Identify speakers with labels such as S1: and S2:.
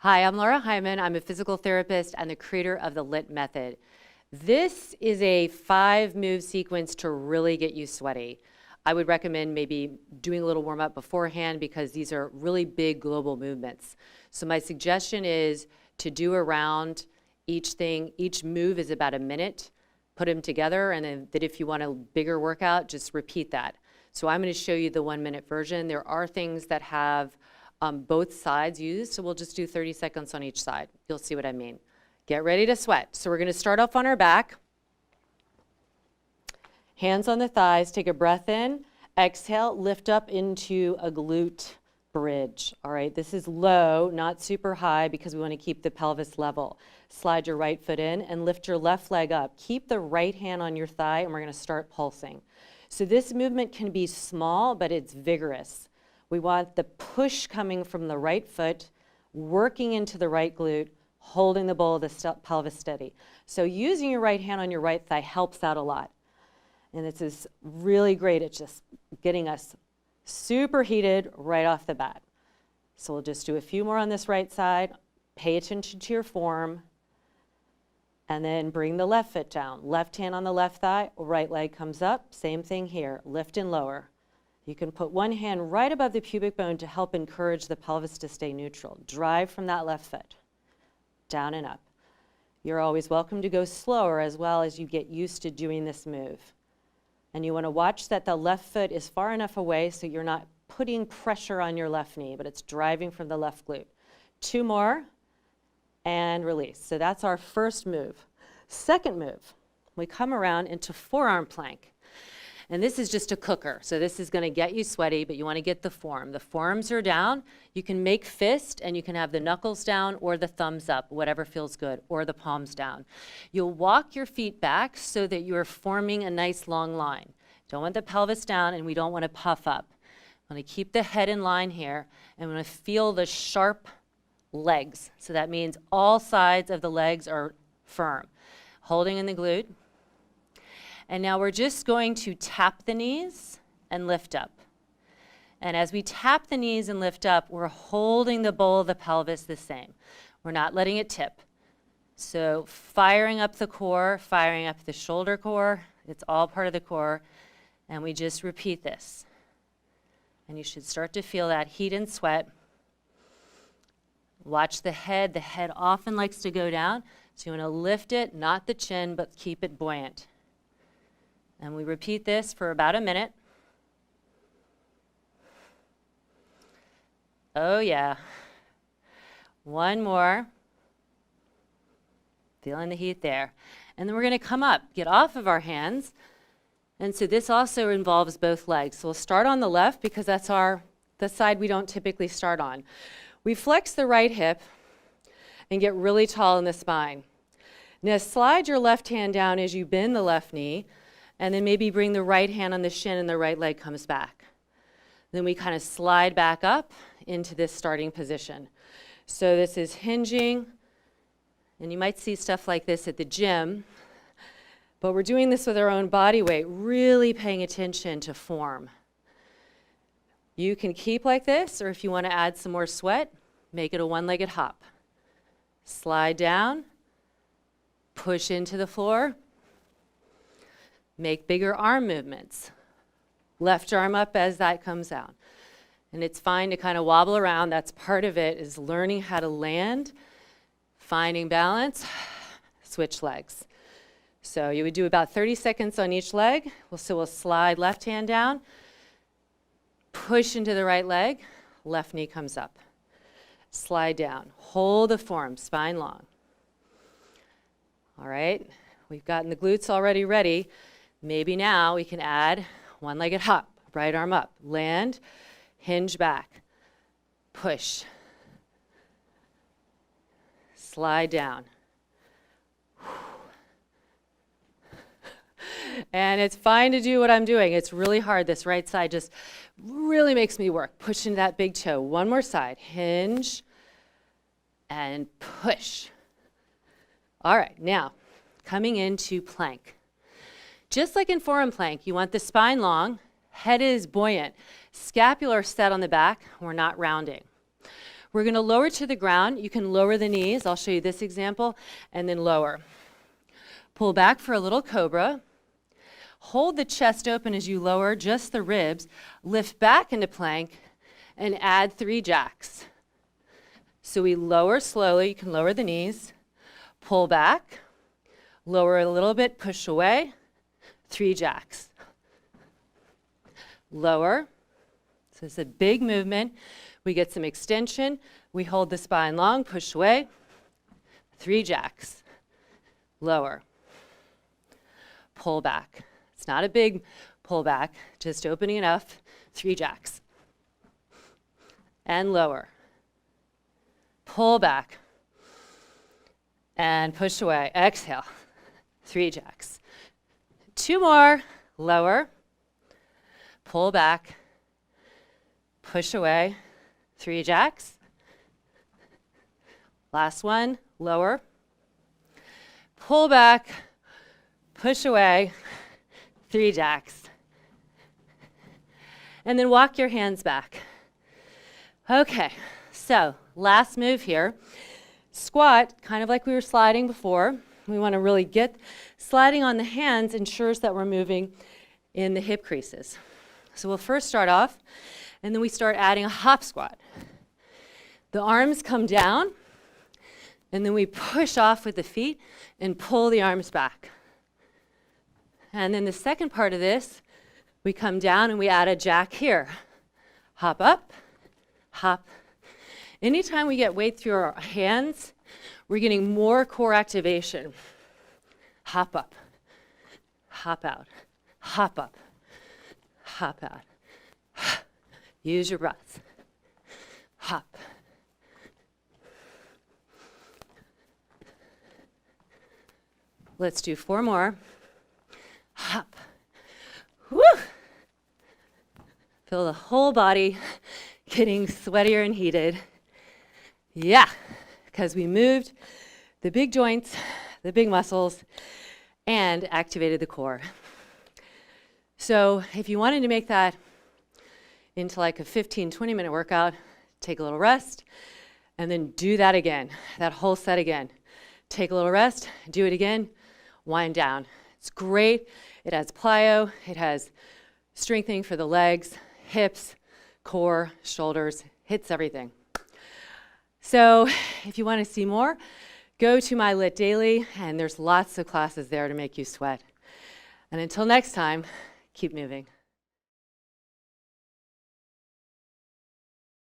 S1: Hi, I'm Laura Hyman. I'm a physical therapist and the creator of the LYT Method. This is a 5-move sequence to really get you sweaty. I would recommend maybe doing a little warm up beforehand because these are really big global movements. So my suggestion is to do around each thing. Each move is about a minute. Put them together, and then if you want a bigger workout, just repeat that. So I'm going to show you the 1-minute version. There are things that have both sides used, so we'll just do 30 seconds on each side. You'll see what I mean. Get ready to sweat. So we're going to start off on our back. Hands on the thighs, take a breath in. Exhale, lift up into a glute bridge. All right, this is low, not super high, because we want to keep the pelvis level. Slide your right foot in and lift your left leg up. Keep the right hand on your thigh, and we're going to start pulsing. So this movement can be small, but it's vigorous. We want the push coming from the right foot, working into the right glute, holding the bowl of the pelvis steady. So using your right hand on your right thigh helps out a lot. And this is really great at just getting us super heated right off the bat. So we'll just do a few more on this right side. Pay attention to your form. And then bring the left foot down. Left hand on the left thigh, right leg comes up. Same thing here, lift and lower. You can put one hand right above the pubic bone to help encourage the pelvis to stay neutral. Drive from that left foot, down and up. You're always welcome to go slower as well as you get used to doing this move. And you want to watch that the left foot is far enough away so you're not putting pressure on your left knee, but it's driving from the left glute. 2 more, and release. So that's our first move. Second move, we come around into forearm plank. And this is just a cooker. So this is going to get you sweaty, but you want to get the form. The forearms are down. You can make fist, and you can have the knuckles down or the thumbs up, whatever feels good, or the palms down. You'll walk your feet back so that you're forming a nice long line. Don't want the pelvis down, and we don't want to puff up. We want to keep the head in line here, and we want to feel the sharp legs. So that means all sides of the legs are firm. Holding in the glute. And now we're just going to tap the knees and lift up. And as we tap the knees and lift up, we're holding the bowl of the pelvis the same. We're not letting it tip. So firing up the core, firing up the shoulder core, it's all part of the core. And we just repeat this. And you should start to feel that heat and sweat. Watch the head. The head often likes to go down. So you want to lift it, not the chin, but keep it buoyant. And we repeat this for about a minute. Oh yeah. One more. Feeling the heat there. And then we're going to come up, get off of our hands. And so this also involves both legs. So we'll start on the left because that's the side we don't typically start on. We flex the right hip and get really tall in the spine. Now slide your left hand down as you bend the left knee. And then maybe bring the right hand on the shin and the right leg comes back. Then we kind of slide back up into this starting position. So this is hinging, and you might see stuff like this at the gym, but we're doing this with our own body weight, really paying attention to form. You can keep like this, or if you want to add some more sweat, make it a one-legged hop. Slide down, push into the floor. Make bigger arm movements. Left arm up as that comes out. And it's fine to kind of wobble around. That's part of it, is learning how to land, finding balance, switch legs. So you would do about 30 seconds on each leg. So we'll slide left hand down, push into the right leg, left knee comes up. Slide down, hold the form, spine long. All right, we've gotten the glutes already ready. Maybe now we can add one-legged hop, right arm up, land, hinge back, push, slide down. And it's fine to do what I'm doing. It's really hard. This right side just really makes me work. Push into that big toe. One more side, hinge and push. All right, now coming into plank. Just like in forearm plank, you want the spine long, head is buoyant, scapular set on the back, we're not rounding. We're going to lower to the ground. You can lower the knees. I'll show you this example, and then lower. Pull back for a little cobra. Hold the chest open as you lower just the ribs. Lift back into plank and add 3 jacks. So we lower slowly. You can lower the knees. Pull back. Lower a little bit. Push away. 3 jacks. Lower. So it's a big movement. We get some extension. We hold the spine long. Push away. 3 jacks. Lower. Pull back. It's not a big pull back, just opening enough. 3 jacks. And lower. Pull back. And push away. Exhale. 3 jacks. 2 more. Lower. Pull back. Push away. 3 jacks. Last one. Lower. Pull back. Push away. 3 jacks. And then walk your hands back. Okay, so last move here. Squat, kind of like we were sliding before. We want to really get sliding on the hands ensures that we're moving in the hip creases. So we'll first start off, and then we start adding a hop squat. The arms come down, and then we push off with the feet and pull the arms back. And then the second part of this, we come down and we add a jack here. Hop up, hop. Anytime we get weight through our hands, we're getting more core activation. Hop up, hop out, hop up, hop out. Use your breath. Hop. Let's do 4 more. Hop. Woo! Feel the whole body getting sweatier and heated. Yeah, because we moved the big joints, the big muscles, and activated the core. So if you wanted to make that into like a 15-20 minute workout, take a little rest, and then do that again, that whole set again. Take a little rest, do it again, wind down. It's great. It has plyo. It has strengthening for the legs, hips, core, shoulders, hits everything. So if you want to see more, go to my LYT Daily, and there's lots of classes there to make you sweat. And until next time, keep moving.